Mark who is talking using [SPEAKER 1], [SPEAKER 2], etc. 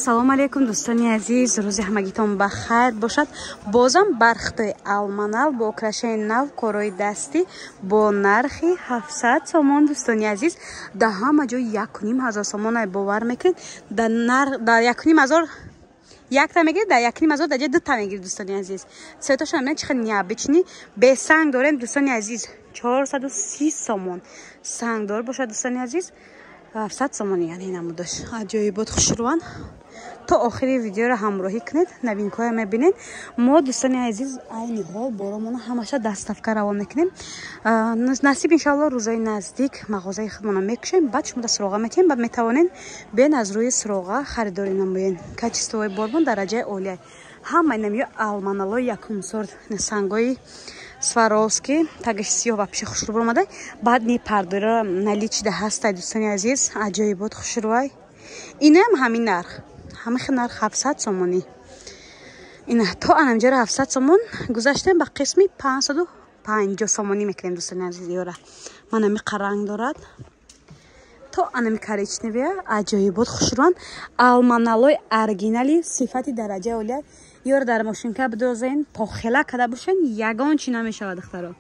[SPEAKER 1] салом алейкум дӯстони азиз, рӯзи ҳамагитон бахайр бошад. Бозам бархти алманал бо украшаи нав корои дастӣ бо нархи 700 сомон. Дӯстони азиз, да ҳама ҷо 1500 сомон ай бовар мекунед. Да 1500 якта мегиред, да 1500 даҷа дута мегиред. Дӯстони азиз, светошон мебинед чихел необычни бе санг дорем. Дӯстони азиз, 430 сомон сангдор бошад. Дӯстони азиз, 700 сомон, яъне намудаш аҷоибот хушруван. То охири видеоро ҳамроҳӣ кунед, новинкаҳоро мебинед. Мо дӯстони азиз айни ҳол боромона ҳамаша дастафка равон мекунем. Насиб иншаллоҳ рӯзои наздик мағозаи худмона мекушем, баъд шумо да суроға метиҳем, баъд метавонен бен аз рӯи суроға харидорӣ намоен. Качествои борбон дараҷаи олия. Ҳама инамё алманалои якум сорт сангои Сваровски тагиш сиёҳ ва пиши хушрӯб омадай. Баъд ни пардора наличида ҳастай. Дӯстони азиз, аҷоибот хушрӯай. Инам ҳамин нарх, ҳамин нарх 700 сомонӣ. Ина то анамҷара 700 сомон гузаштем ба қисми 550 сомонӣ мекунем. Дӯстони азиз, ёра манами қаранг дорад. То анами коричневия аҷоибот хушрӯан. Алманалои оригинали сифати дараҷаи олия. Ёра дар мошинка бидозен, похела када бошен, ягон чи намешавад духтаро.